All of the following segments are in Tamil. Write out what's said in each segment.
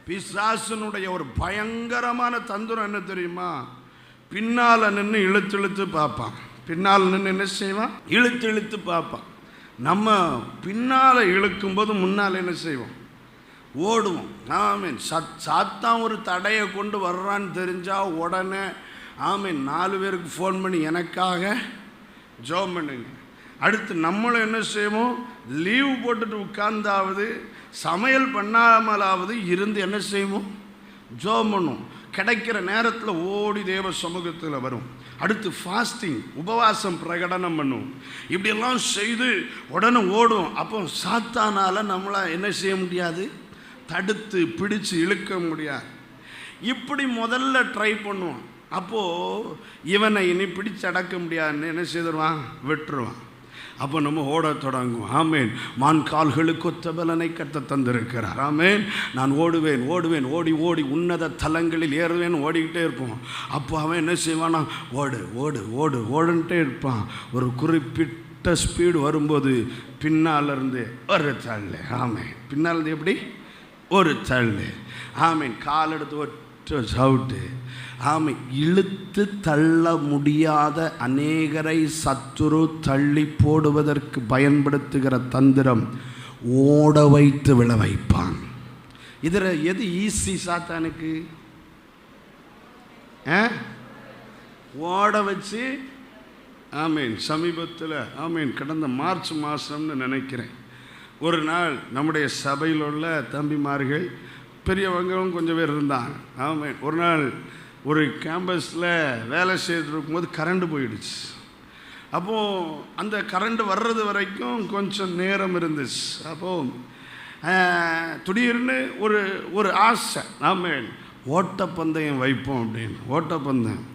பிசாசனுடைய ஒரு பயங்கரமான தந்திரம் என்ன தெரியுமா? பின்னால் நின்று இழுத்து இழுத்து பார்ப்பான். பின்னால் நின்று என்ன செய்வான்? இழுத்து இழுத்து பார்ப்பான். நம்ம பின்னால் இழுக்கும்போது முன்னால் என்ன செய்வோம்? ஓடுவோம். ஆமீன். சாத்தான் ஒரு தடையை கொண்டு வர்றான்னு தெரிஞ்சால் உடனே ஆமீன் 4 பேருக்கு ஃபோன் பண்ணி எனக்காக ஜெபம் பண்ணுங்க. அடுத்து நம்மளும் என்ன செய்வோம்? லீவு போட்டுட்டு உட்கார்ந்தாவது சமையல் பண்ணாமலாவது இருந்து என்ன செய்வோம்? ஜெபம் பண்ணுவோம். கிடைக்கிற நேரத்தில் ஓடி தேவ சமூகத்தில் வரும். அடுத்து ஃபாஸ்டிங், உபவாசம் பிரகடனம் பண்ணுவோம். இப்படியெல்லாம் செய்து உடனே ஓடும். அப்போ சாத்தானால் நம்மளை என்ன செய்ய முடியாது? தடுத்து பிடிச்சு இழுக்க முடியாது. இப்படி முதல்ல ட்ரை பண்ணுவோம். அப்போது இவனை இனி பிடிச்சு அடக்க முடியாதுன்னு என்ன செய்துருவான்? விட்டுருவான். அப்போ நம்ம ஓட தொடங்குவோம். ஆமேன். மான் கால்களுக்கு ஒத்த பலனை கர்த்தர் தந்திருக்கிறார். ஆமேன். நான் ஓடுவேன் ஓடுவேன், ஓடி ஓடி உன்னத தலங்களில் ஏறுவேன், ஓடிக்கிட்டே இருப்போம். அப்போ அவன் என்ன செய்வானா? ஓடு ஓடு ஓடு ஓடுன்ட்டே இருப்பான். ஒரு குறிப்பிட்ட ஸ்பீடு வரும்போது பின்னால் இருந்து ஒரு தள்ளு. ஆமேன். பின்னால் இருந்து எப்படி? ஒரு தள்ளு. ஆமீன். கால் எடுத்து ஒற்ற சவுட்டு. ஆமீன். இழுத்து தள்ள முடியாத அநேகரை சத்துரு தள்ளி போடுவதற்கு பயன்படுத்துகிற தந்திரம் ஓட வைத்து விழ வைப்பான். இதில் எது ஈஸி சாத்தானுக்கு? ஓட வச்சு. ஆமீன். சமீபத்தில் ஆமீன் கடந்த மார்ச் மாதம்னு நினைக்கிறேன், ஒரு நாள் நம்முடைய சபையில் உள்ள தம்பிமார்கள் பெரியவங்களும் கொஞ்சம் பேர் இருந்தாங்க. ஆமாம். ஒரு நாள் ஒரு கேம்பஸில் வேலை செய்துட்டு இருக்கும்போது கரண்ட் போயிடுச்சு. அப்போது அந்த கரண்ட் வர்றது வரைக்கும் கொஞ்சம் நேரம் இருந்துச்சு. அப்போது திடீர்னு ஒரு ஆசை. ஆமாம், ஓட்டப்பந்தயம் வைப்போம் அப்படின்னு. ஓட்டப்பந்தயம்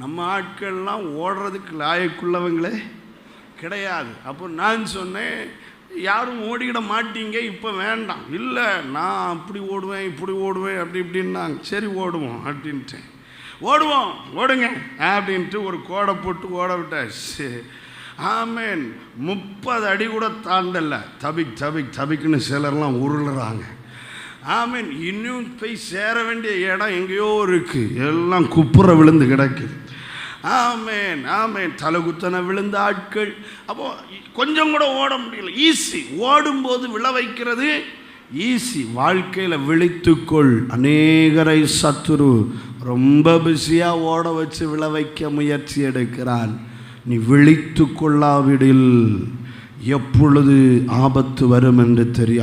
நம்ம ஆட்கள்லாம் ஓடுறதுக்கு லாயக்குள்ளவங்களே கிடையாது. அப்போ நான் சொன்னேன், யாரும் ஓடிக்கிட மாட்டீங்க, இப்போ வேண்டாம். இல்லை, நான் அப்படி ஓடுவேன் இப்படி ஓடுவேன் அப்படி இப்படின்னாங்க. சரி ஓடுவோம் அப்படின்ட்டு. ஓடுவோம் ஓடுங்க அப்படின்ட்டு ஒரு கோடை போட்டு ஓட விட்டாச்சு. ஆமேன். 30 அடி கூட தாண்டல. தபிக்குன்னு சிலர்லாம் உருளுறாங்க. ஆமேன். இன்னும் போய் சேர வேண்டிய இடம் எங்கேயோ இருக்குது, எல்லாம் குப்புற விழுந்து கிடக்குது. ஆமேன் ஆமேன். தலைகுத்தனை விழுந்த ஆட்கள். அப்போது கொஞ்சம் கூட ஓட முடியல. ஈஸி. ஓடும்போது விழ வைக்கிறது ஈஸி. வாழ்க்கையில் விழித்துக்கொள். அநேகரை சத்துரு ரொம்ப பிஸியாக ஓட வச்சு விழ வைக்க முயற்சி எடுக்கிறான். நீ விழித்து கொள்ளாவிடில் எப்பொழுது ஆபத்து வரும் என்று தெரியாது.